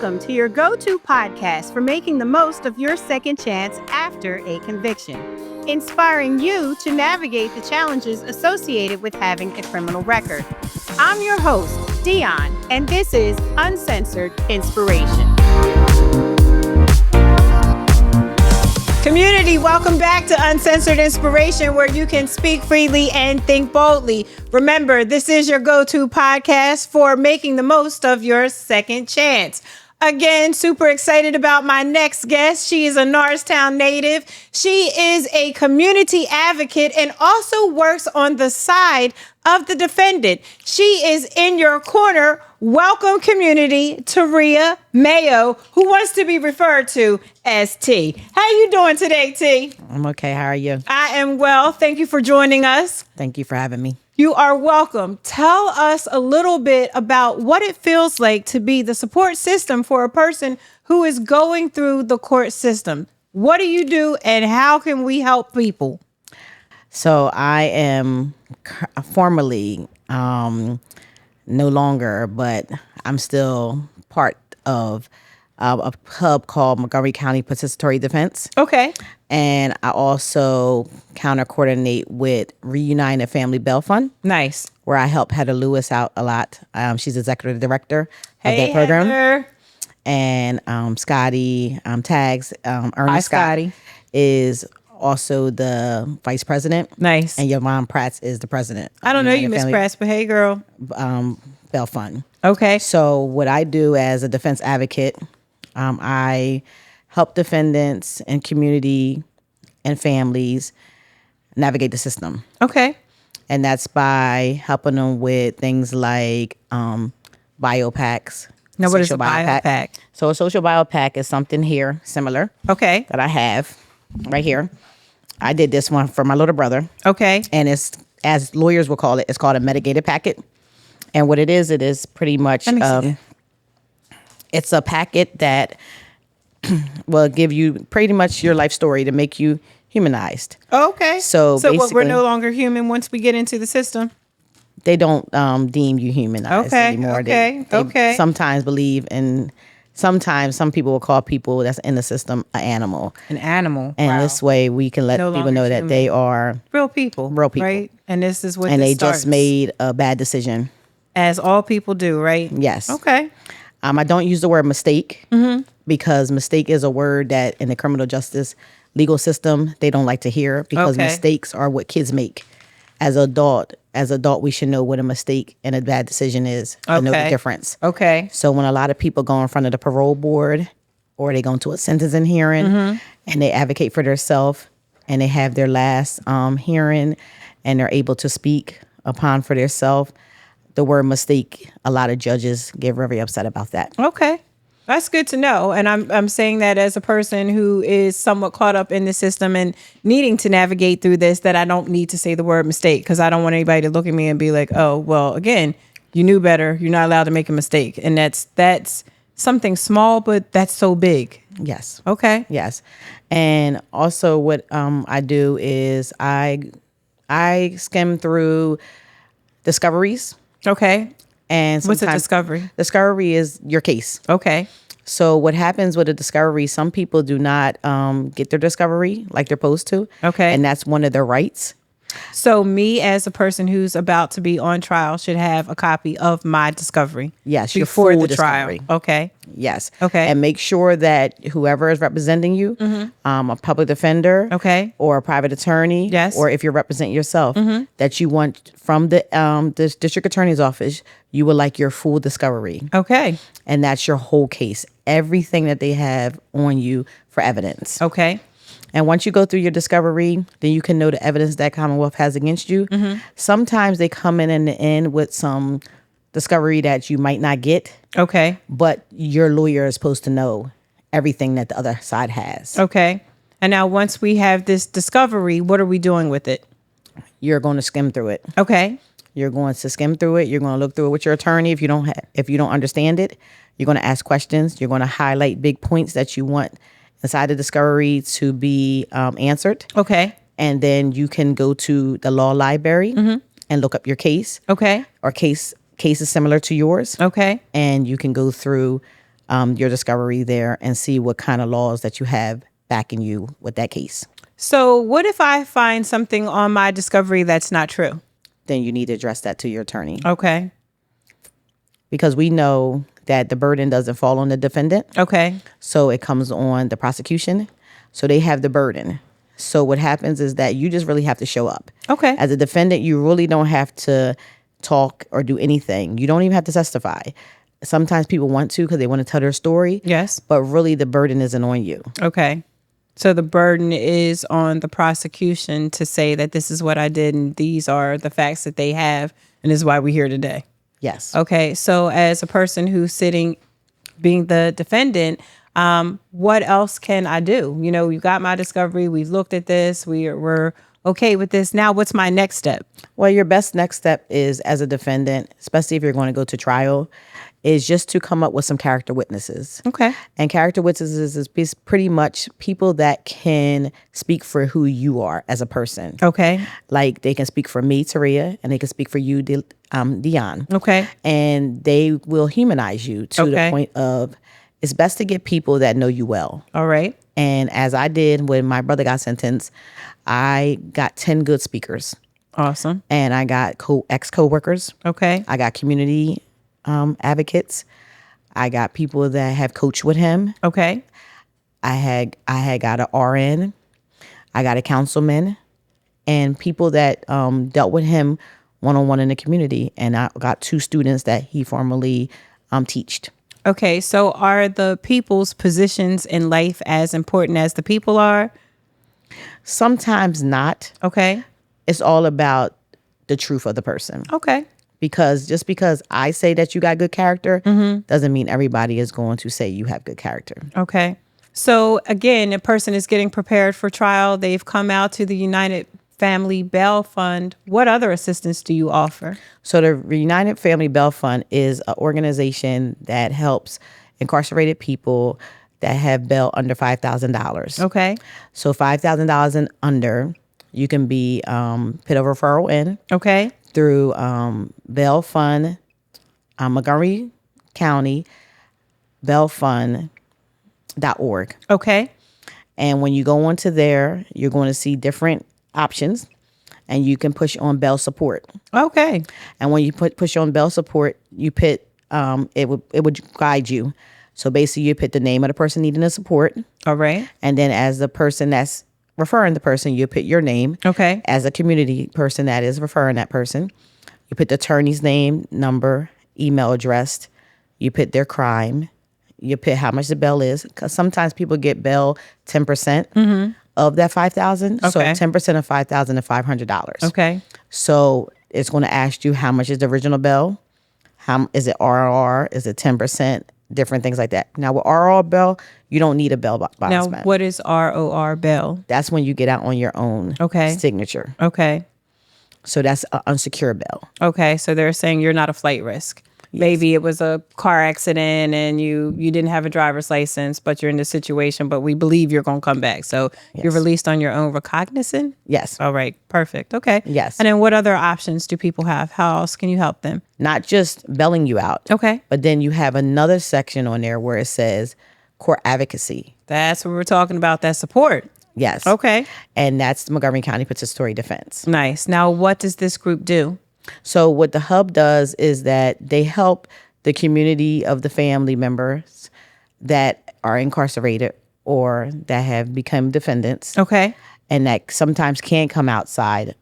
Welcome to your go-to podcast for making the most of your second chance after a conviction, inspiring you to navigate the challenges associated with having a criminal record. I'm your host, Dionne, and this is Uncensored Inspiration. Community, welcome back to Uncensored Inspiration, where you can speak freely and think boldly. Remember, this is your go-to podcast for making the most of your second chance. Again, super excited about my next guest. She is a Norristown native. She is a community advocate and also works on the side of the defendant. She is in your corner. Welcome, community, Taria Mayo, who wants to be referred to as T. How you doing today, T? I'm okay. How are you? I am well. Thank you for joining us. Thank you for having me. You are welcome. Tell us a little bit about what it feels like to be the support system for a person who is going through the court system. What do you do and how can we help people? So I am formerly, no longer, but I'm still part of a hub called Montgomery County Participatory Defense. Okay. And I also counter coordinate with Reunited Family Bail Fund. Nice. Where I help Heather Lewis out a lot. She's executive director of that program. Heather. And Scotty Tags, Ernest Hi, Scott, Scotty. is also the vice president. Nice. And Yvonne Prats is the president. I don't know you, Miss Prats, but hey, girl. Bail Fund. Okay. So what I do as a defense advocate, I help defendants and community and families navigate the system. Okay. And that's by helping them with things like biopacks. Now, what is a biopack? So a social biopack is something here similar. Okay. That I have right here. I did this one for my little brother. Okay. And it's, as lawyers will call it, it's called a mitigated packet. And what it is pretty much, it's a packet that will give you pretty much your life story to make you humanized. Okay. So what, we're no longer human once we get into the system? They don't deem you humanized anymore. Okay. Sometimes believe in, sometimes some people will call people that's in the system an animal. An animal. And wow. This way we can let people know that they are real people. Right? And this is what and they starts. Just made a bad decision. As all people do, right? Yes. Okay. I don't use the word mistake because mistake is a word that in the criminal justice legal system, they don't like to hear because mistakes are what kids make. As adult, we should know what a mistake and a bad decision is and know the difference. Okay. So when a lot of people go in front of the parole board or they go into a sentencing hearing and they advocate for themselves and they have their last hearing and they're able to speak upon for themselves, the word mistake, a lot of judges get very upset about that. Okay. That's good to know. And I'm saying that as a person who is somewhat caught up in the system and needing to navigate through this, that I don't need to say the word mistake because I don't want anybody to look at me and be like, oh, well, again, you knew better. You're not allowed to make a mistake. And that's something small, but that's so big. Yes. Okay. Yes. And also what I do is I skim through discoveries. Okay. And what's a discovery? Discovery is your case. Okay. So what happens with a discovery, some people do not get their discovery like they're supposed to. Okay. And that's one of their rights. So me as a person who's about to be on trial should have a copy of my discovery. Yes. Before the discovery. trial. Okay. Yes. Okay. And make sure that whoever is representing you, a public defender, or a private attorney, or if you're representing yourself, that you want from the district attorney's office, you would like your full discovery. Okay. And that's your whole case. Everything that they have on you for evidence. Okay. And once you go through your discovery, then you can know the evidence that Commonwealth has against you. Sometimes they come in the end with some discovery that you might not get. Okay. But your lawyer is supposed to know everything that the other side has. Okay. And now once we have this discovery, what are we doing with it? You're going to skim through it. Okay. You're going to skim through it. You're going to look through it with your attorney. If you don't understand it, you're going to ask questions. You're going to highlight big points that you want inside the discovery to be answered. Okay. And then you can go to the law library and look up your case. Okay. Or cases similar to yours. Okay. And you can go through your discovery there and see what kind of laws that you have backing you with that case. So what if I find something on my discovery that's not true? Then you need to address that to your attorney. Okay. Because we know that the burden doesn't fall on the defendant. Okay. So it comes on the prosecution. So they have the burden. So what happens is that you just really have to show up. Okay. As a defendant, you really don't have to talk or do anything. You don't even have to testify. Sometimes people want to because they want to tell their story. Yes. But really the burden isn't on you. Okay. So the burden is on the prosecution to say that this is what I did and these are the facts that they have and this is why we're here today. Yes. Okay. So as a person who's sitting, being the defendant, what else can I do? You know, you got my discovery. We've looked at this. We're okay with this. Now, what's my next step? Well, your best next step is, as a defendant, especially if you're going to go to trial, is just to come up with some character witnesses. Okay. And character witnesses is pretty much people that can speak for who you are as a person. Okay. Like they can speak for me, Taria, and they can speak for you, Dionne. Okay. And they will humanize you to the point of, it's best to get people that know you well. All right. And as I did when my brother got sentenced, I got 10 good speakers. Awesome. And I got ex-co-workers. Okay. I got community advocates. I got people that have coached with him. Okay. I had got an RN. I got a councilman and people that dealt with him one-on-one in the community. And I got 2 students that he formerly teached. Okay, so are the people's positions in life as important as the people are? Sometimes not. Okay. It's all about the truth of the person. Okay. Because just because I say that you got good character doesn't mean everybody is going to say you have good character. Okay. So again, a person is getting prepared for trial. They've come out to the United Family Bail Fund. What other assistance do you offer? So the United Family Bail Fund is an organization that helps incarcerated people that have bail under $5,000. Okay. So $5,000 and under, you can be put a referral in. Okay. Through Bail Fund, Montgomery County, bailfund.org. Okay. And when you go onto there, you're going to see different options, and you can push on bail support. Okay. And when you push on bail support, you put it would guide you. So basically, you put the name of the person needing the support. All right. And then as the person that's referring the person, you put your name. Okay. As a community person that is referring that person, you put the attorney's name, number, email address. You put their crime. You put how much the bail is, because sometimes people get bail 10% of that $5,000. Okay. So 10% of $5,000 is $500. Okay. So it's going to ask you how much is the original bail. How is it RR? Is it 10%? Different things like that. Now with RR bail, you don't need a bail bondsman. Now, what is ROR bail? That's when you get out on your own signature. Okay. So that's an unsecured bail. Okay. So they're saying you're not a flight risk. Yes. Maybe it was a car accident and you didn't have a driver's license, but you're in this situation, but we believe you're going to come back. So you're released on your own recognizance? Yes. All right. Perfect. Okay. Yes. And then what other options do people have? How else can you help them? Not just bailing you out. Okay. But then you have another section on there where it says court advocacy. That's what we're talking about, that support. Yes. Okay. And that's the Montgomery County Participatory Defense. Nice. Now, what does this group do? So what the hub does is that they help the community of the family members that are incarcerated or that have become defendants. Okay. And that sometimes can't come outside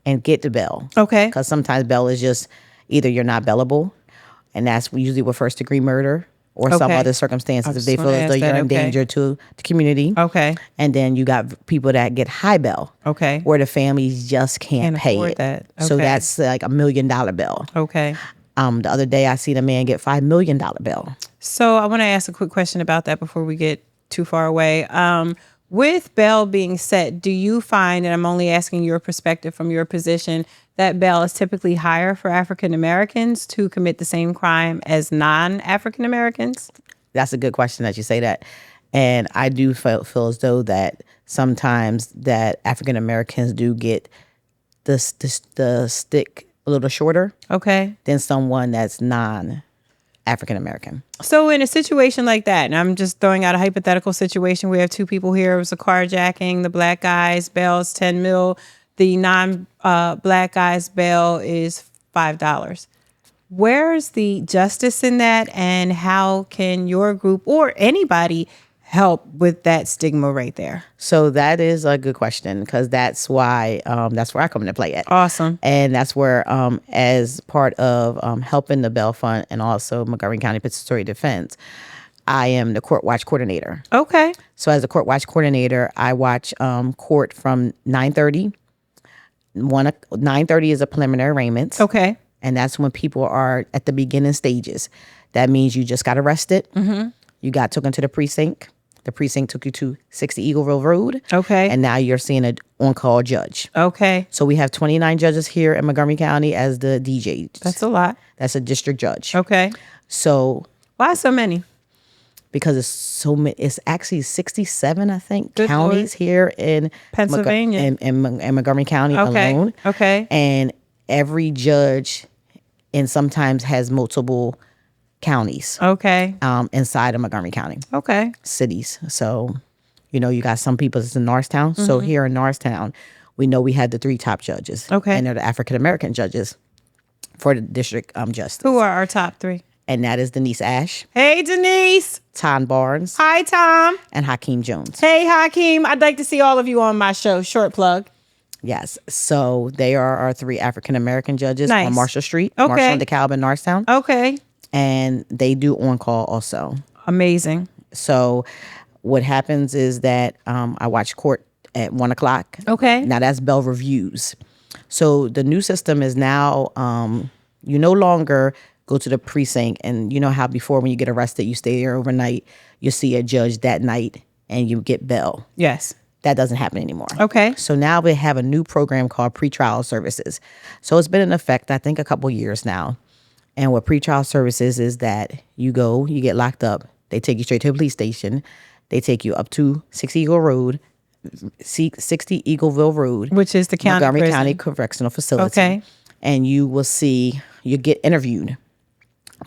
and get the bail. Okay. Because sometimes bail is just either you're not bailable, and that's usually with first degree murder or some other circumstances if they feel as though you're in danger to the community. Okay. And then you got people that get high bail. Okay. Where the families just can't pay it. That. Okay. So that's like $1 million bill. Okay. The other day I seen a man get $5 million bill. So I want to ask a quick question about that before we get too far away. With bail being set, do you find, and I'm only asking your perspective from your position, that bail is typically higher for African Americans to commit the same crime as non-African Americans? That's a good question that you say that. And I do feel as though that sometimes that African Americans do get the stick a little shorter. Okay. Than someone that's non. African American. So in a situation like that, and I'm just throwing out a hypothetical situation, we have two people here. It was a carjacking. The black guy's bail is $10 million. The non-black guy's bail is $5. Where's the justice in that, and how can your group or anybody help with that stigma right there? So that is a good question, because that's where I come into play at. Awesome. And that's where, as part of helping the bail fund and also Montgomery County Participatory Defense, I am the court watch coordinator. Okay. So as a court watch coordinator, I watch court from 9:30. 9:30 is a preliminary arraignments. Okay. And that's when people are at the beginning stages. That means you just got arrested. Mm-hmm. You got taken to the precinct. The precinct took you to 60 Eagleville Road. Okay. And now you're seeing an on-call judge. Okay. So we have 29 judges here in Montgomery County as the DJs. That's a lot. That's a district judge. Okay. So why so many? Because it's so many. It's actually 67, I think, Good counties Lord. Here in Pennsylvania, in Montgomery County alone. Okay. And every judge, and sometimes has multiple counties. Okay. Inside of Montgomery County. Okay. Cities. So, you got some people that's in Norristown. Mm-hmm. So here in Norristown, we know we had the 3 top judges. Okay. And they're the African American judges for the district justice. Who are our top 3? And that is Denise Ash. Hey, Denise. Tom Barnes. Hi, Tom. And Hakeem Jones. Hey, Hakeem. I'd like to see all of you on my show. Short plug. Yes. So they are our 3 African American judges on Marshall Street. Okay. Marshall and DeKalb in Norristown. Okay. And they do on-call also. Amazing. So what happens is that I watch court at 1:00. Okay. Now that's bail reviews. So the new system is now you no longer go to the precinct, and you know how before when you get arrested, you stay there overnight, you see a judge that night, and you get bail. Yes. That doesn't happen anymore. Okay. So now we have a new program called pretrial services. So it's been in effect, I think, a couple years now. And what pretrial services is that you go, you get locked up. They take you straight to a police station. They take you up to 60 Eagleville Road. Which is the county Montgomery prison. County Correctional Facility. Okay. And you get interviewed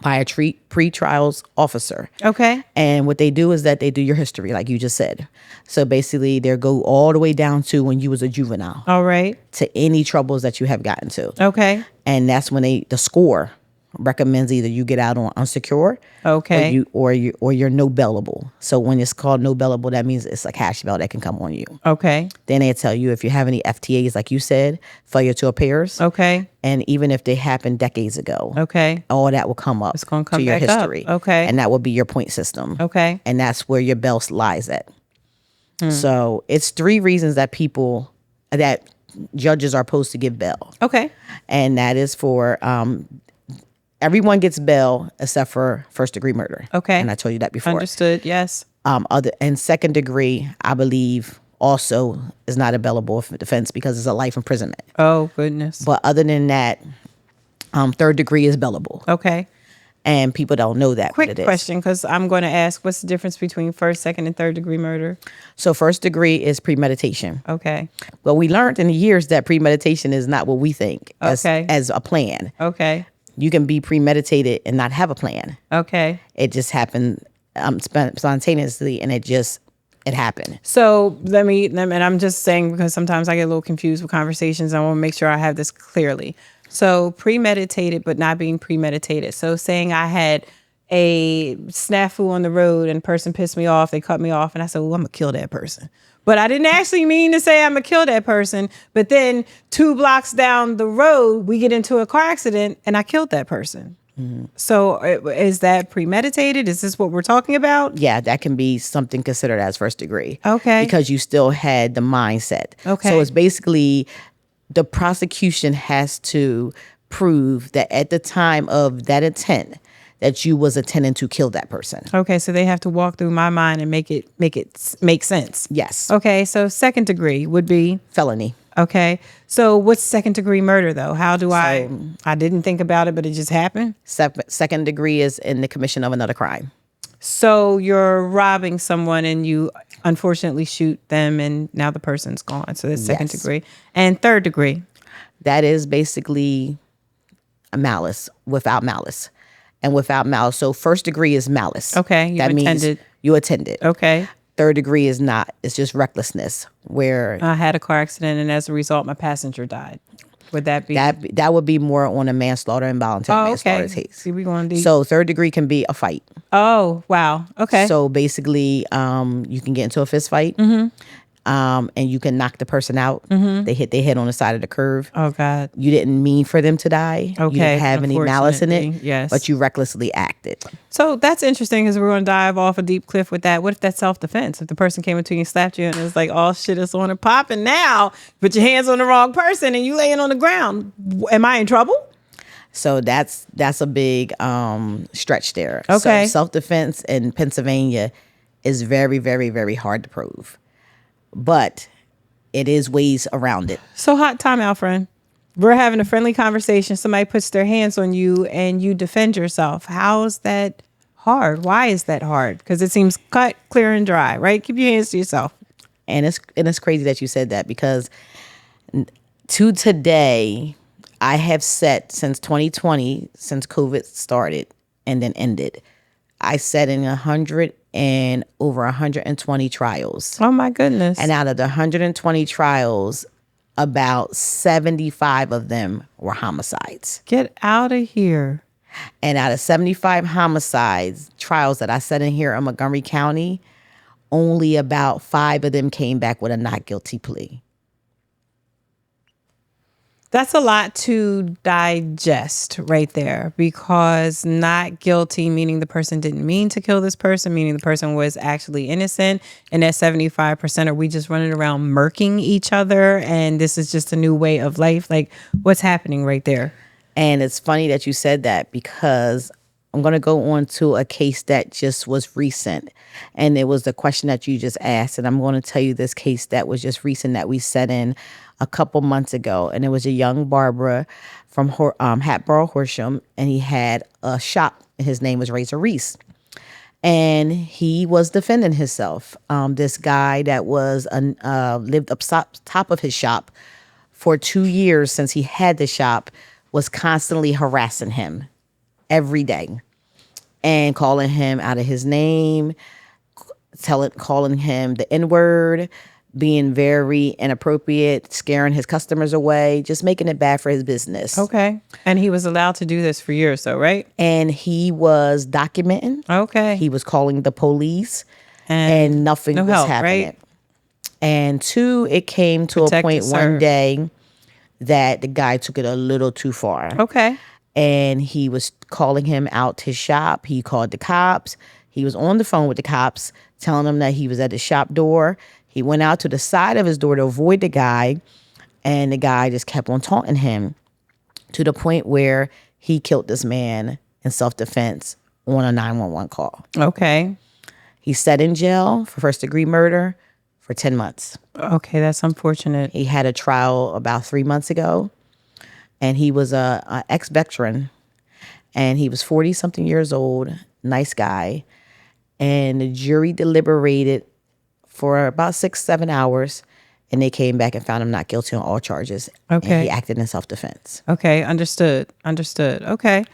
by a pre-trials officer. Okay. And what they do is that they do your history, like you just said. So basically, they go all the way down to when you was a juvenile. All right. To any troubles that you have gotten to. Okay. And that's when the score recommends either you get out on unsecured, okay, or you're no bailable. So when it's called no bailable, that means it's a cash bail that can come on you. Okay. Then they tell you if you have any FTAs, like you said, failure to appears. Okay. And even if they happened decades ago. Okay. All that will come up. It's going to come to your back history. Up. Okay. And that will be your point system. Okay. And that's where your bail lies at. So it's 3 reasons that judges are supposed to give bail. Okay. And that is for everyone gets bail except for first-degree murder. Okay. And I told you that before. Understood, yes. And second degree, I believe, also is not a bailable defense because it's a life imprisonment. Oh, goodness. But other than that, third degree is bailable. Okay. And people don't know that. Quick question, because I'm going to ask, what's the difference between first, second, and third degree murder? So first degree is premeditation. Okay. Well, we learned in the years that premeditation is not what we think as a plan. Okay. You can be premeditated and not have a plan. Okay. It just happened spontaneously, and it happened. So and I'm just saying because sometimes I get a little confused with conversations. I want to make sure I have this clearly. So premeditated, but not being premeditated. So saying I had a snafu on the road and a person pissed me off, they cut me off, and I said, well, I'm going to kill that person. But I didn't actually mean to say I'm going to kill that person. But then 2 blocks down the road, we get into a car accident and I killed that person. Mm-hmm. So is that premeditated? Is this what we're talking about? Yeah, that can be something considered as first degree. Okay. Because you still had the mindset. Okay. So it's basically the prosecution has to prove that at the time of that intent, that you was intending to kill that person. Okay, so they have to walk through my mind and make it make sense. Yes. Okay, so second degree would be felony. Okay, so what's second degree murder though? How do I didn't think about it, but it just happened? Second degree is in the commission of another crime. So you're robbing someone and you unfortunately shoot them and now the person's gone. So that's second degree. And third degree? That is basically a malice without malice. and without malice. So first degree is malice. Okay. That means you attended. Okay. Third degree is not. It's just recklessness, where I had a car accident and as a result, my passenger died. Would that be? That would be more on a manslaughter, involuntary manslaughter case. See, we going deep. So third degree can be a fight. Oh, wow. Okay. So basically, you can get into a fist fight. And you can knock the person out. They hit their head on the side of the curve. Oh, God. You didn't mean for them to die. Okay. You didn't have any malice in it. Yes. But you recklessly acted. So that's interesting because we're going to dive off a deep cliff with that. What if that's self-defense? If the person came into you and slapped you and it's like, oh, shit, it's on and popping now. Put your hands on the wrong person and you laying on the ground. Am I in trouble? So that's a big stretch there. Okay. So self-defense in Pennsylvania is very, very, very hard to prove. But it is ways around it. So hot time out, friend. We're having a friendly conversation. Somebody puts their hands on you and you defend yourself. How is that hard? Why is that hard? Because it seems cut, clear, and dry, right? Keep your hands to yourself. And it's crazy that you said that, because to today, I have set since 2020, since COVID started and then ended, I sat in over 120 trials. Oh my goodness. And out of the 120 trials, about 75 of them were homicides. Get out of here. And out of 75 homicides trials that I sat in here in Montgomery County, only about 5 of them came back with a not guilty plea. That's a lot to digest right there, because not guilty, meaning the person didn't mean to kill this person, meaning the person was actually innocent. And that 75%, are we just running around murking each other? And this is just a new way of life? Like, what's happening right there? And it's funny that you said that, because I'm going to go on to a case that just was recent. And it was the question that you just asked. And I'm going to tell you this case that was just recent that we set in a couple months ago. And it was a young barber from Hatboro, Horsham. And he had a shop. His name was Razor Reese. And he was defending himself. This guy that was lived up top of his shop for 2 years since he had the shop was constantly harassing him every day and calling him out of his name, calling him the N-word, being very inappropriate, scaring his customers away, just making it bad for his business. Okay. And he was allowed to do this for years, though, right? And he was documenting. Okay. He was calling the police, and nothing was happening. Right? And 2, it came to a point one day that the guy took it a little too far. Okay. And he was calling him out his shop. He called the cops. He was on the phone with the cops, telling them that he was at the shop door. He went out to the side of his door to avoid the guy, and the guy just kept on taunting him to the point where he killed this man in self-defense on a 911 call. Okay. He sat in jail for first-degree murder for 10 months. Okay, that's unfortunate. He had a trial about 3 months ago, and he was a ex-veteran, and he was 40-something years old, nice guy, and the jury deliberated for about 6-7 hours, and they came back and found him not guilty on all charges. Okay. And he acted in self-defense. Okay, understood. Okay.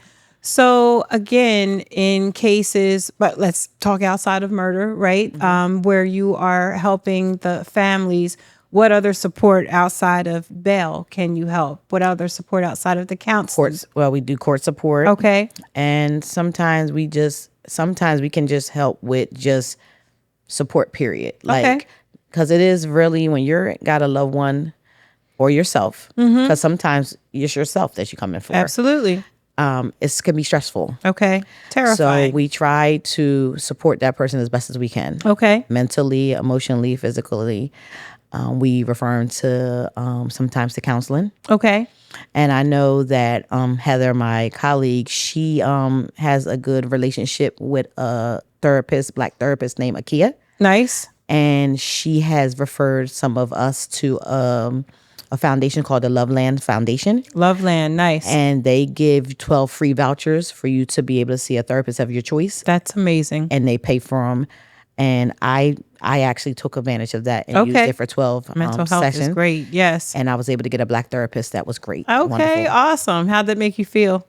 So again, in cases, but let's talk outside of murder, right? Mm-hmm. Where you are helping the families, what other support outside of bail can you help? What other support outside of the counseling? Well, we do court support. Okay. And sometimes we can just help with just support, period. Like, because it is really when you're got a loved one or yourself, because sometimes it's yourself that you're coming for. Absolutely. It can be stressful. Okay. Terrifying. So we try to support that person as best as we can. Okay. Mentally, emotionally, physically. We refer them to sometimes to counseling. Okay. And I know that Heather, my colleague, she has a good relationship with a therapist, Black therapist named Akia. Nice. And she has referred some of us to a foundation called the Loveland Foundation. Loveland, nice. And they give 12 free vouchers for you to be able to see a therapist of your choice. That's amazing. And they pay for them. And I actually took advantage of that and used it for 12 Mental health sessions. is great, yes. And I was able to get a Black therapist that was great. Okay, wonderful. awesome. How'd that make you feel?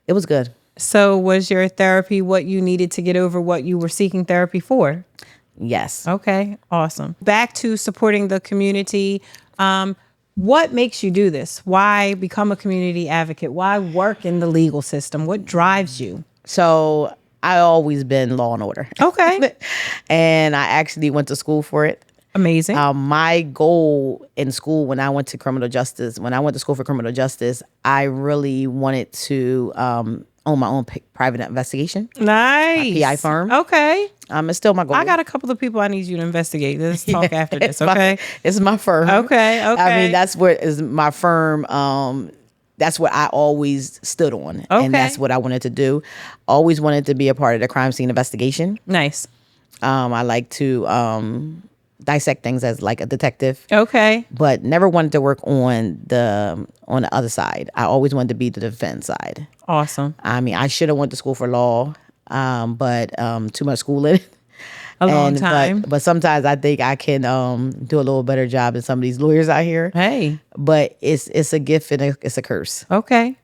It was good. So was your therapy what you needed to get over what you were seeking therapy for? Yes. Okay, awesome. Back to supporting the community. What makes you do this? Why become a community advocate? Why work in the legal system? What drives you? So I always been law and order. Okay. And I actually went to school for it. Amazing. My goal in school when I went to school for criminal justice, I really wanted to own my own private investigation. Nice. PI firm. Okay. It's still my goal. I got a couple of people I need you to investigate. Let's talk after this, okay? It's my firm. Okay. I mean, that's what is my firm. That's what I always stood on. Okay. And that's what I wanted to do. Always wanted to be a part of the crime scene investigation. Nice. I like to dissect things as like a detective. Okay. But never wanted to work on the other side. I always wanted to be the defense side. Awesome. I mean, I should have went to school for law, but too much schooling. A long time. But sometimes I think I can do a little better job than some of these lawyers out here. Hey. But it's a gift and it's a curse. Okay.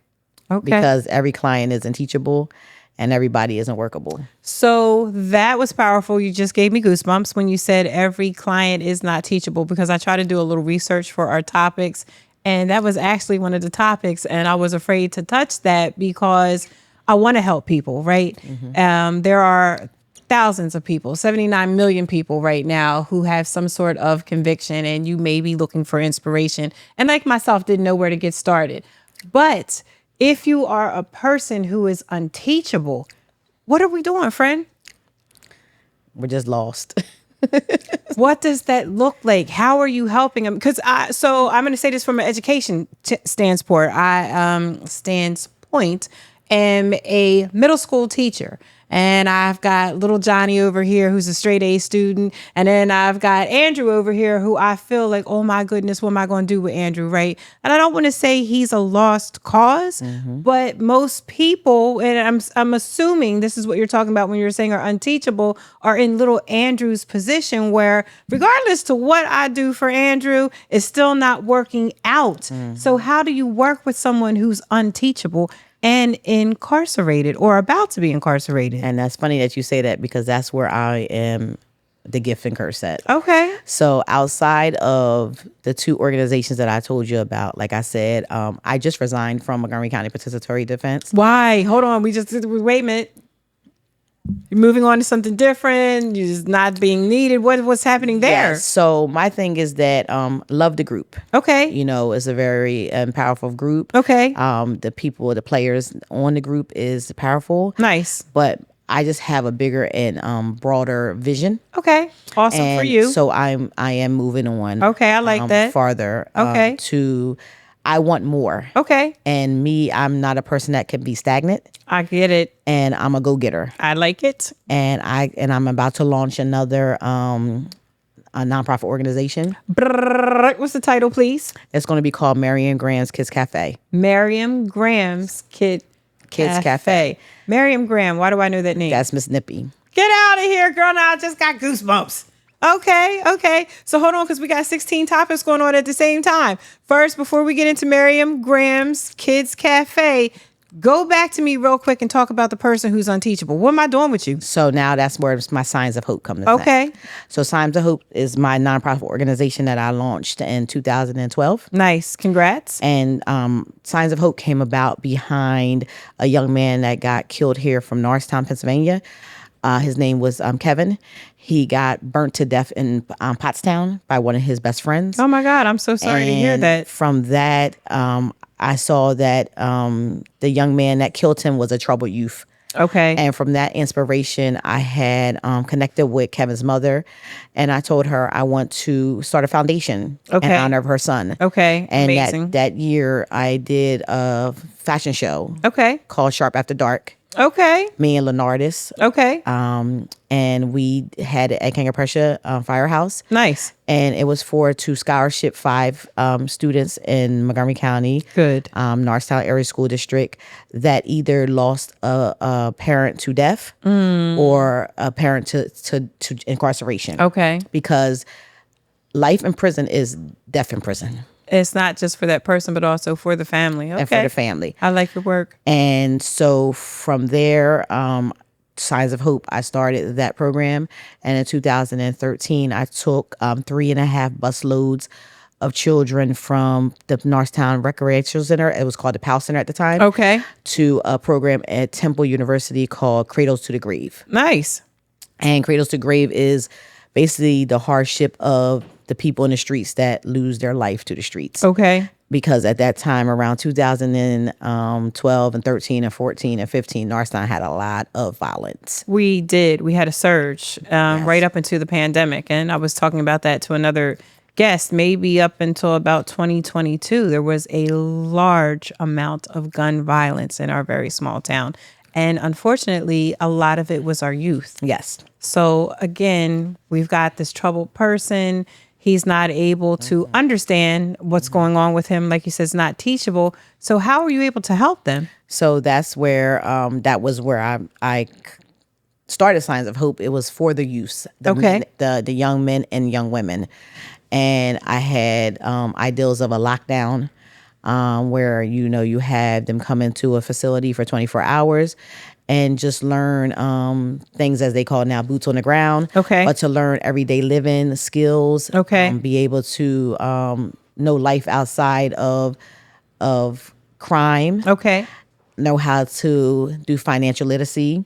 Because every client isn't teachable and everybody isn't workable. So that was powerful. You just gave me goosebumps when you said every client is not teachable, because I try to do a little research for our topics. And that was actually one of the topics. And I was afraid to touch that because I want to help people, right? Mm-hmm. There are thousands of people, 79 million people right now who have some sort of conviction, and you may be looking for inspiration. And like myself, didn't know where to get started. But if you are a person who is unteachable, what are we doing, friend? We're just lost. What does that look like? How are you helping them? Because I'm going to say this from an education standpoint. I am a middle school teacher. And I've got little Johnny over here who's a straight A student. And then I've got Andrew over here who I feel like, oh my goodness, what am I going to do with Andrew, right? And I don't want to say he's a lost cause, but most people, and I'm assuming this is what you're talking about when you're saying are unteachable, are in little Andrew's position where regardless to what I do for Andrew, it's still not working out. So how do you work with someone who's unteachable and incarcerated or about to be incarcerated? And that's funny that you say that, because that's where I am the gift and curse at. Okay. So outside of the two organizations that I told you about, like I said, I just resigned from Montgomery County Participatory Defense. Why? Hold on. Wait a minute. You're moving on to something different. You're just not being needed. What's happening there? Yes. So my thing is that love the group. Okay. You know, it's a very powerful group. Okay. The players on the group is powerful. Nice. But I just have a bigger and broader vision. Okay. Awesome and for you. So I am moving on. Okay, I like that. Farther. Okay. I want more. Okay. And I'm not a person that can be stagnant. I get it. And I'm a go-getter. I like it. And I'm about to launch another a nonprofit organization. What's the title, please? It's going to be called Miriam Graham's Kids Cafe. Miriam Graham's Kids Cafe. Miriam Graham. Why do I know that name? That's Miss Nippy. Get out of here, girl. Now I just got goosebumps. Okay. So hold on, because we got 16 topics going on at the same time. First, before we get into Miriam Graham's Kids Cafe, go back to me real quick and talk about the person who's unteachable. What am I doing with you? So now that's where my Signs of Hope comes in. Okay. So Signs of Hope is my nonprofit organization that I launched in 2012. Nice. Congrats. And Signs of Hope came about behind a young man that got killed here from Norristown, Pennsylvania. His name was Kevin. He got burnt to death in Pottstown by one of his best friends. Oh my God, I'm so sorry to hear that. From that, I saw that the young man that killed him was a troubled youth. Okay. And from that inspiration, I had connected with Kevin's mother, and I told her I want to start a foundation in honor of her son. Okay. And amazing. that year, I did a fashion show. Okay. Called Sharp After Dark. Okay. Me and Leonardis. Okay. And we had it at King of Prussia Firehouse. Nice. And it was to scholarship 5 students in Montgomery County. Good. Norristown Area School District that either lost a parent to death or a parent to incarceration. Okay. Because life in prison is death in prison. It's not just for that person, but also for the family. Okay. And for the family. I like your work. And so from there, Signs of Hope, I started that program. And in 2013, I took 3.5 bus loads of children from the Norristown Recreational Center. It was called the PAL Center at the time. Okay. To a program at Temple University called Cradles to the Grave. Nice. And Cradles to Grave is basically the hardship of the people in the streets that lose their life to the streets. Okay. Because at that time, around 2012 and 13 and 14 and 15, Norristown had a lot of violence. We did. We had a surge right up into the pandemic. And I was talking about that to another guest. Maybe up until about 2022, there was a large amount of gun violence in our very small town. And unfortunately, a lot of it was our youth. Yes. So again, we've got this troubled person. He's not able to understand what's going on with him. Like you said, it's not teachable. So how are you able to help them? So that's where, that was where I started Signs of Hope. It was for the youth, the young men and young women. And I had ideals of a lockdown where, you have them come into a facility for 24 hours and just learn things, as they call it now, boots on the ground. Okay. But to learn everyday living skills. Okay. Be able to know life outside of crime. Okay. Know how to do financial literacy.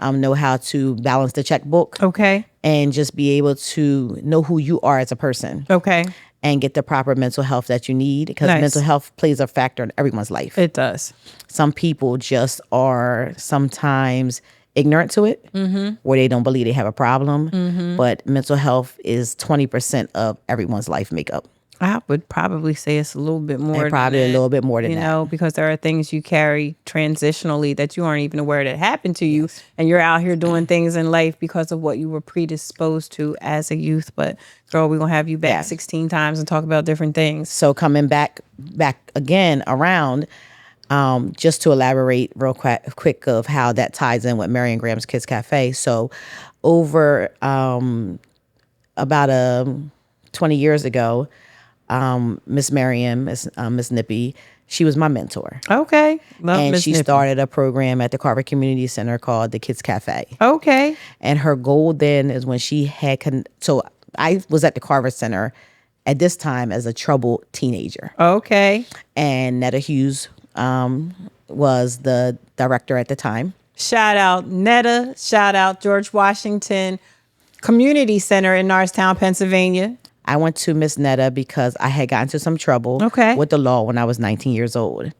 Know how to balance the checkbook. Okay. And just be able to know who you are as a person. Okay. And get the proper mental health that you need, because mental health plays a factor in everyone's life. It does. Some people just are sometimes ignorant to it, where they don't believe they have a problem. But mental health is 20% of everyone's life makeup. I would probably say it's a little bit more. Probably a little bit more than that. Because there are things you carry transitionally that you aren't even aware that happened to you. And you're out here doing things in life because of what you were predisposed to as a youth. But girl, we're going to have you back 16 times and talk about different things. So coming back again around, just to elaborate real quick of how that ties in with Marion Graham's Kids Cafe. So over about 20 years ago, Miss Mariam, Miss Nippy, she was my mentor. Okay. And she started a program at the Carver Community Center called the Kids Cafe. Okay. And her goal then is when she had, so I was at the Carver Center at this time as a troubled teenager. Okay. And Netta Hughes was the director at the time. Shout out Netta. Shout out George Washington Community Center in Norristown, Pennsylvania. I went to Miss Netta because I had gotten into some trouble with the law when I was 19 years old.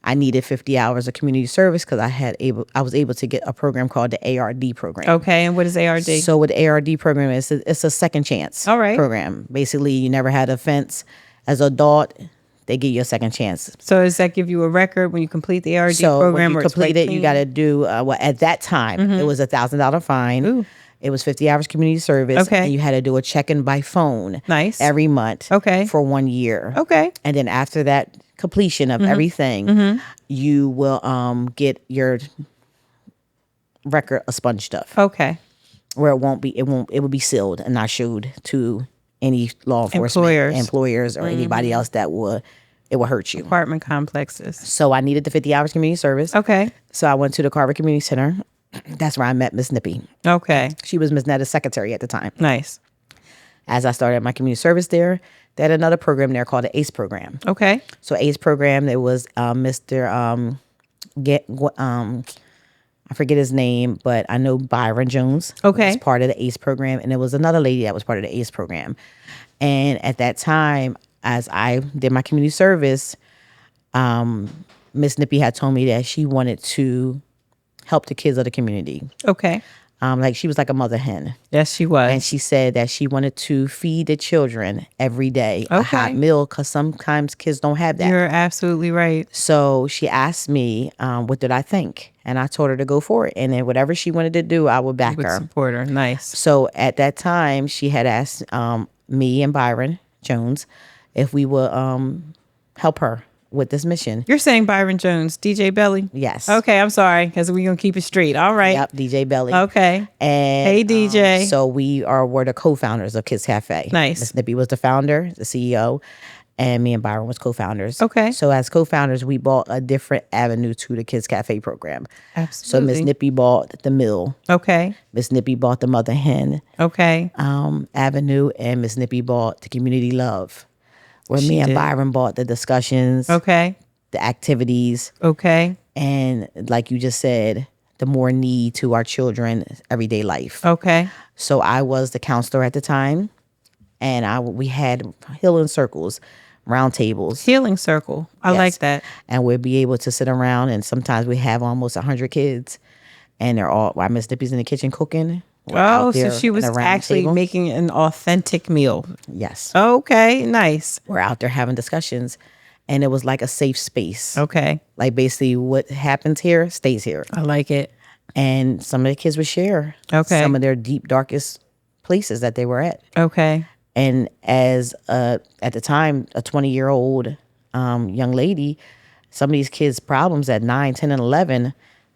I needed 50 hours of community service because I was able to get a program called the ARD program. Okay, and what is ARD? So what the ARD program is, it's a second chance program. Basically, you never had offense as an adult, they give you a second chance. So does that give you a record when you complete the ARD program? When you complete it, you got to do, at that time, it was $1,000 fine. Ooh. It was 50 hours community service. Okay. And you had to do a check-in by phone. Nice. Every month. Okay. For 1 year. Okay. And then after that completion of everything, you will get your record expunged stuff. Okay. Where it will be sealed and not showed to any law enforcement employers or anybody else that it will hurt you. Apartment complexes. So I needed the 50 hours community service. Okay. So I went to the Carver Community Center. That's where I met Miss Nippy. Okay. She was Miss Netta's secretary at the time. Nice. As I started my community service there, they had another program there called the ACE program. Okay. So ACE program, there was Mr. I forget his name, but I know Byron Jones. Okay. Was part of the ACE program. And there was another lady that was part of the ACE program. And at that time, as I did my community service, Miss Nippy had told me that she wanted to help the kids of the community. Okay. Like she was like a mother hen. Yes, she was. And she said that she wanted to feed the children every day a hot meal because sometimes kids don't have that. You're absolutely right. So she asked me, what did I think? And I told her to go for it. And then whatever she wanted to do, I would back her. Support her. Nice. So at that time, she had asked me and Byron Jones if we would help her with this mission. You're saying Byron Jones, DJ Belly? Yes. Okay, I'm sorry, because we're going to keep it straight. All right. Yep, DJ Belly. Okay. And hey, DJ. So were the co-founders of Kids Cafe. Nice. Miss Nippy was the founder, the CEO. and me and Byron was co-founders. Okay. So as co-founders, we bought a different avenue to the Kids Cafe program. Absolutely. So Miss Nippy bought the mill. Okay. Miss Nippy bought the Mother Hen. Okay. Avenue, and Miss Nippy bought the Community Love, where me and Byron bought the discussions. Okay. The activities. Okay. And like you just said, the more need to our children's everyday life. Okay. So I was the counselor at the time, and we had healing circles, round tables. Healing circle. I like that. And we'd be able to sit around, and sometimes we have almost 100 kids, and they're all, while Miss Nippy's in the kitchen cooking. Oh, so she was actually making an authentic meal. Yes. Okay, nice. We're out there having discussions, and it was like a safe space. Okay. Like basically what happens here stays here. I like it. And some of the kids would share some of their deep, darkest places that they were at. Okay. And as at the time, a 20-year-old young lady, some of these kids' problems at 9, 10, and 11,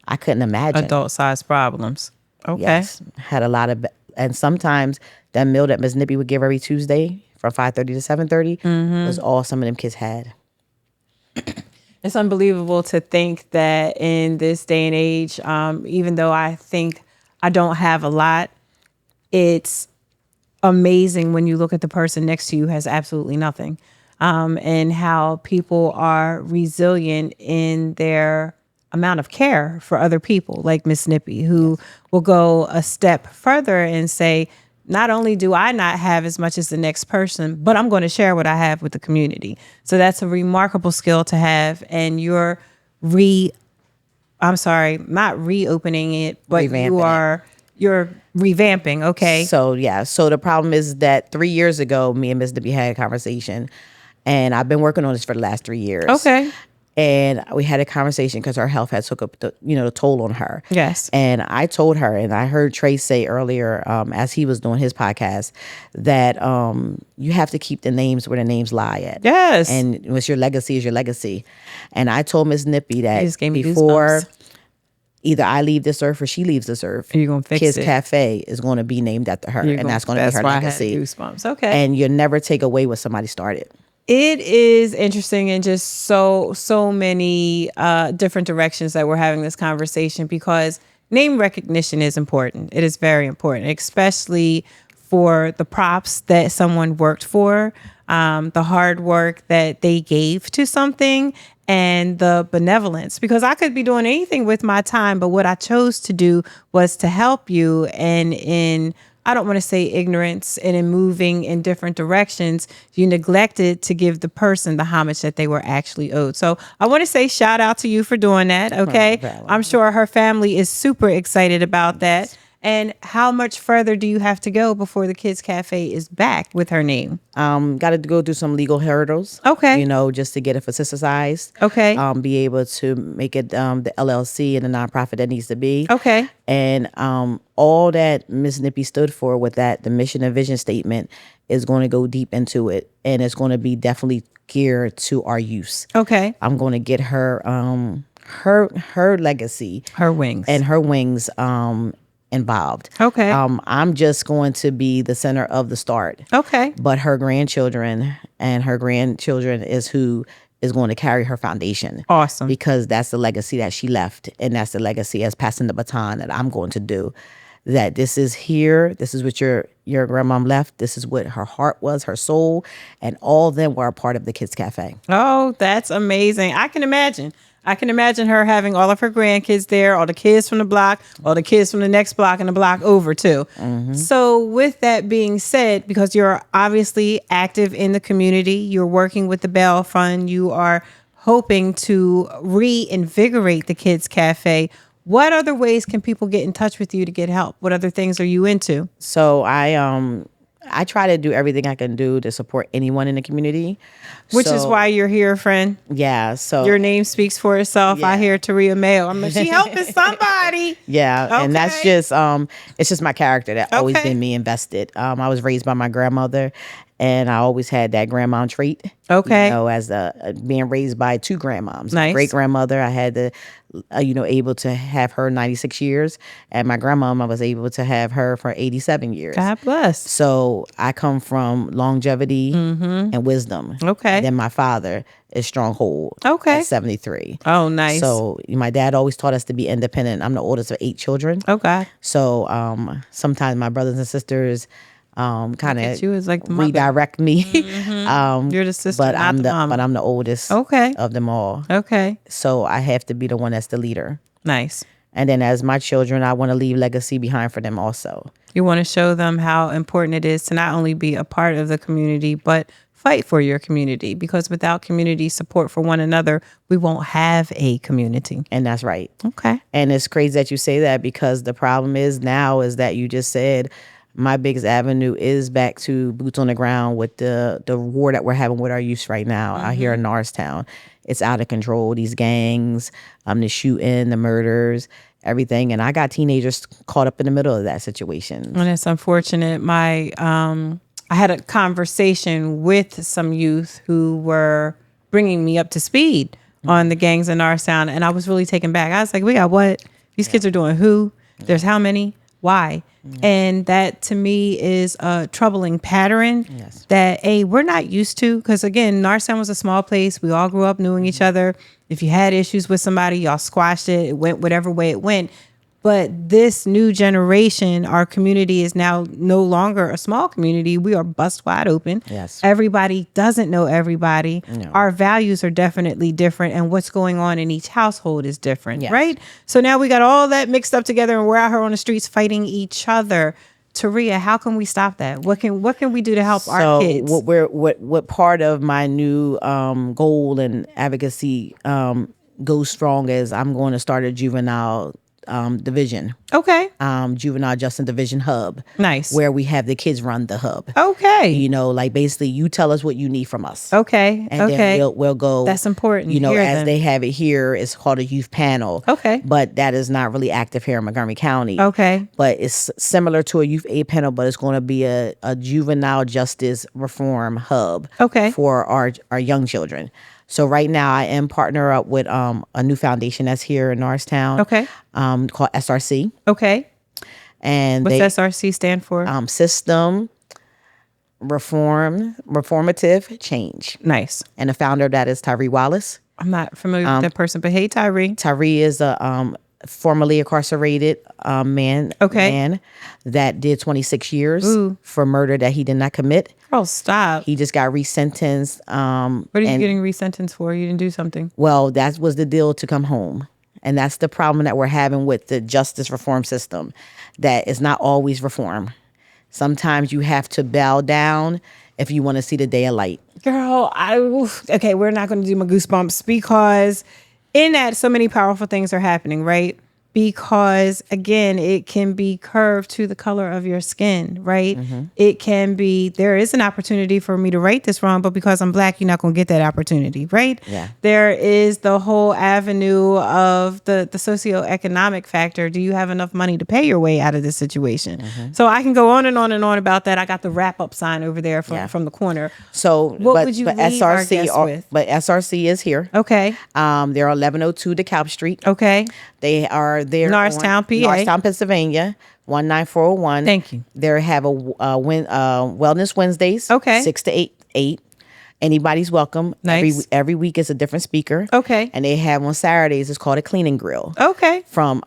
I couldn't imagine. Adult-sized problems. Okay. Yes, had a lot of, and sometimes that meal that Miss Nippy would give every Tuesday from 5:30 to 7:30 was all some of them kids had. It's unbelievable to think that in this day and age, even though I think I don't have a lot, it's amazing when you look at the person next to you who has absolutely nothing, and how people are resilient in their amount of care for other people, like Miss Nippy, who will go a step further and say, not only do I not have as much as the next person, but I'm going to share what I have with the community. So that's a remarkable skill to have. And you're not reopening it, but you're revamping. Okay. So yeah. So the problem is that 3 years ago, me and Miss Nippy had a conversation, and I've been working on this for the last 3 years. Okay. And we had a conversation because her health had took up the toll on her. Yes. And I told her, and I heard Trey say earlier, as he was doing his podcast, that you have to keep the names where the names lie at. Yes. And what's your legacy is your legacy. And I told Miss Nippy that before either I leave this earth or she leaves this earth, you're gonna fix Kids it. Cafe is going to be named after her, and that's going to be her legacy. I had goosebumps. Okay. And you'll never take away what somebody started. It is interesting in just so many different directions that we're having this conversation, because name recognition is important. It is very important, especially for the props that someone worked for, the hard work that they gave to something, and the benevolence. Because I could be doing anything with my time, but what I chose to do was to help you. And in, I don't want to say ignorance, and in moving in different directions, you neglected to give the person the homage that they were actually owed. So I want to say shout out to you for doing that. Okay. I'm sure her family is super excited about that. And how much further do you have to go before the Kids Cafe is back with her name? Got to go through some legal hurdles. Okay. Just to get it fiscalized. Okay. Be able to make it the LLC and the nonprofit that needs to be. Okay. And all that Miss Nippy stood for with that, the mission and vision statement, is going to go deep into it. And it's going to be definitely geared to our use. Okay. I'm going to get her her legacy. Her wings. And her wings involved. Okay. I'm just going to be the center of the start. Okay. But her grandchildren is who is going to carry her foundation. Awesome. Because that's the legacy that she left, and that's the legacy as passing the baton that I'm going to do. That this is here, this is what your grandmom left, this is what her heart was, her soul, and all of them were a part of the Kids Cafe. Oh, that's amazing. I can imagine her having all of her grandkids there, all the kids from the block, all the kids from the next block and the block over too. Mm-hmm. So with that being said, because you're obviously active in the community, you're working with the Bail Fund, you are hoping to reinvigorate the Kids Cafe. What other ways can people get in touch with you to get help? What other things are you into? So I try to do everything I can do to support anyone in the community. Which is why you're here, friend. Yeah. So your name speaks for itself. Yeah. I hear Taria Mayo. She helping somebody. Yeah. Okay. And that's just, it's just my character that always been me invested. I was raised by my grandmother, and I always had that grandmom trait. Okay. As being raised by two grandmoms. Nice. Great grandmother, I had the able to have her 96 years, and my grandmama was able to have her for 87 years. God bless. So I come from longevity and wisdom. Okay. And then my father is stronghold. Okay. At 73. Oh, nice. So my dad always taught us to be independent. I'm the oldest of 8 children. Okay. So sometimes my brothers and sisters kind of like redirect me. You're the sister, but not the mom. But I'm the oldest. Okay. Of them all. Okay. So I have to be the one that's the leader. Nice. And then as my children, I want to leave legacy behind for them also. You want to show them how important it is to not only be a part of the community, but fight for your community, because without community support for one another, we won't have a community. And that's right. Okay. And it's crazy that you say that, because the problem is now is that you just said my biggest avenue is back to boots on the ground with the war that we're having with our youth right now out here in Norristown. It's out of control. These gangs, the shooting, the murders, everything. And I got teenagers caught up in the middle of that situation. And it's unfortunate. I had a conversation with some youth who were bringing me up to speed on the gangs in Norristown. And I was really taken back. I was like, we got what? These kids are doing who? There's how many? Why? And that to me is a troubling pattern that we're not used to, because again, Norristown was a small place. We all grew up knowing each other. If you had issues with somebody, y'all squashed it. It went whatever way it went. But this new generation, our community is now no longer a small community. We are bust wide open. Yes. Everybody doesn't know everybody. No. Our values are definitely different, and what's going on in each household is different, right? So now we got all that mixed up together, and we're out here on the streets fighting each other. Taria, how can we stop that? What can we do to help our kids? What part of my new goal and advocacy goes strong is I'm going to start a juvenile division. Okay. Juvenile Justice Division hub. Nice. Where we have the kids run the hub. Okay. Like basically you tell us what you need from us. Okay. And then we'll go. That's important. As they have it here, it's called a youth panel. Okay. But that is not really active here in Montgomery County. Okay. But it's similar to a youth aid panel, but it's going to be a juvenile justice reform hub. Okay. For our young children. So right now I am partner up with a new foundation that's here in Norristown. Okay. Called SRC. Okay. And what's SRC stand for? System Reformative Change. Nice. And the founder of that is Taria Wallace. I'm not familiar with that person, but hey, Taria. Taria is a formerly incarcerated man that did 26 years for murder that he did not commit. Oh, stop. He just got resentenced. What are you getting resentenced for? You didn't do something? Well, that was the deal to come home. And that's the problem that we're having with the justice reform system, that is not always reform. Sometimes you have to bow down if you want to see the day of light. Girl, we're not going to do my goosebumps, because in that so many powerful things are happening, right? Because again, it can be curved to the color of your skin, right? Mm-hmm. It can be, there is an opportunity for me to write this wrong, but because I'm Black, you're not going to get that opportunity, right? Yeah. There is the whole avenue of the socioeconomic factor. Do you have enough money to pay your way out of this situation? Mm-hmm. So I can go on and on and on about that. I got the wrap up sign over there from the corner. So what would you leave our guests with? But SRC is here. Okay. They're 1102 DeKalb Street. Okay. They are there. Norristown, PA. Norristown, Pennsylvania, 19401. Thank you. They have a Wellness Wednesdays. Okay. 6 to 8. Anybody's welcome. Nice. Every week is a different speaker. Okay. And they have on Saturdays, it's called a clean and grill. Okay. From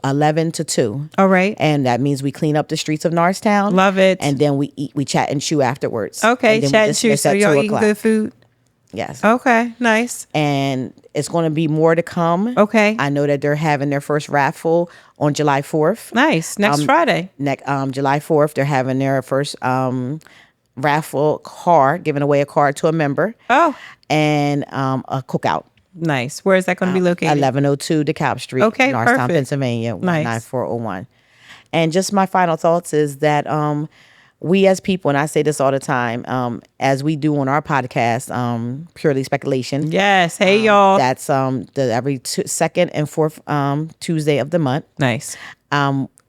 11 to 2. All right. And that means we clean up the streets of Norristown. Love it. And then we eat, we chat and chew afterwards. Okay. Chat and chew. So y'all eating good food? Yes. Okay. Nice. And it's going to be more to come. Okay. I know that they're having their first raffle on July 4th. Nice. Next Friday. July 4th, they're having their first raffle card, giving away a card to a member. Oh. And a cookout. Nice. Where is that going to be located? 1102 DeKalb Street. Okay, Norristown, perfect. Pennsylvania, Nice. 19401. And just my final thoughts is that we as people, and I say this all the time, as we do on our podcast, Purely Speculation. Yes. Hey, y'all. That's every second and fourth Tuesday of the month. Nice.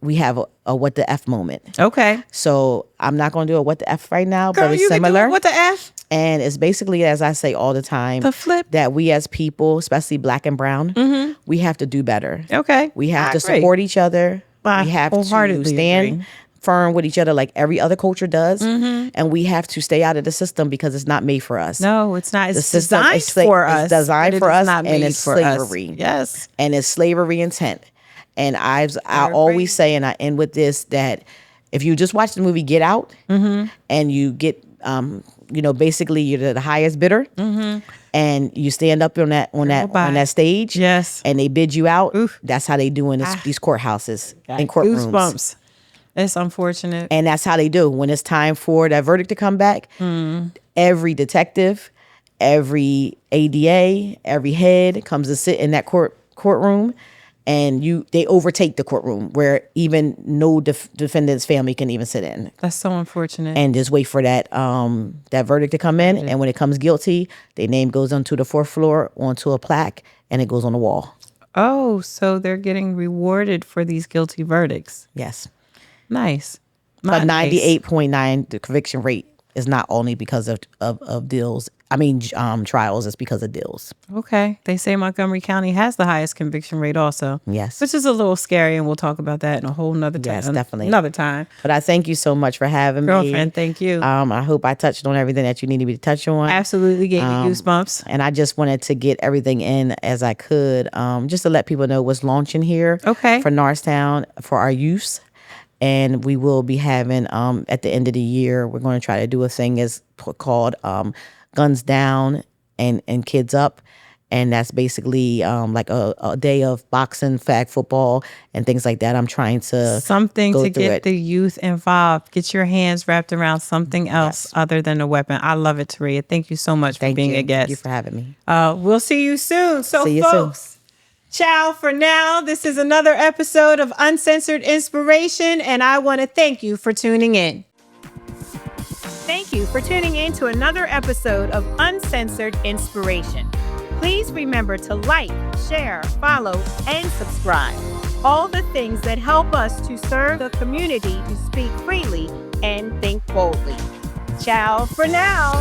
we have a what the F moment. Okay. So I'm not going to do a what the F right now, Girl, but it's you similar. Can do what the F? And it's basically, as I say all the time, the flip, that we as people, especially Black and brown, we have to do better. Okay. We have to support each other. I we have to stand firm with each other like every other culture does. And we have to stay out of the system because it's not made for us. No, it's not. It's the system designed for us. It's designed for us, and it's slavery. Us. Yes. And it's slavery intent. And I always say, and I end with this, that if you just watch the movie Get Out and you get, basically you're the highest bidder and you stand up on that stage, yes, and they bid you out. That's how they do in these courthouses and courtrooms. Goosebumps. It's unfortunate. And that's how they do. When it's time for that verdict to come back, every detective, every ADA, every head comes to sit in that courtroom, and they overtake the courtroom where even no defendant's family can even sit in. That's so unfortunate. And just wait for that verdict to come in. And when it comes guilty, their name goes onto the fourth floor, onto a plaque, and it goes on the wall. Oh, so they're getting rewarded for these guilty verdicts. Yes. Nice. But 98.9, the conviction rate is not only because of deals. Trials. It's because of deals. Okay. They say Montgomery County has the highest conviction rate also. Yes. Which is a little scary, and we'll talk about that in a whole nother time. Yes, definitely. Another time. But I thank you so much for having me. Girlfriend, thank you. I hope I touched on everything that you needed me to touch on. Absolutely gave me goosebumps. And I just wanted to get everything in as I could, just to let people know what's launching here for Norristown for our youth. And we will be having, at the end of the year, we're going to try to do a thing called Guns Down and Kids Up. And that's basically like a day of boxing, flag football, and things like that. I'm trying to something to get the youth involved. Get your hands wrapped around something else other than a weapon. I love it, Taria. Thank you so much for being a guest. Thank you for having me. We'll see you soon. So, see you folks. Soon. Ciao for now. This is another episode of Uncensored Inspiration, and I want to thank you for tuning in. Thank you for tuning in to another episode of Uncensored Inspiration. Please remember to like, share, follow, and subscribe. All the things that help us to serve the community to speak freely and think boldly. Ciao for now.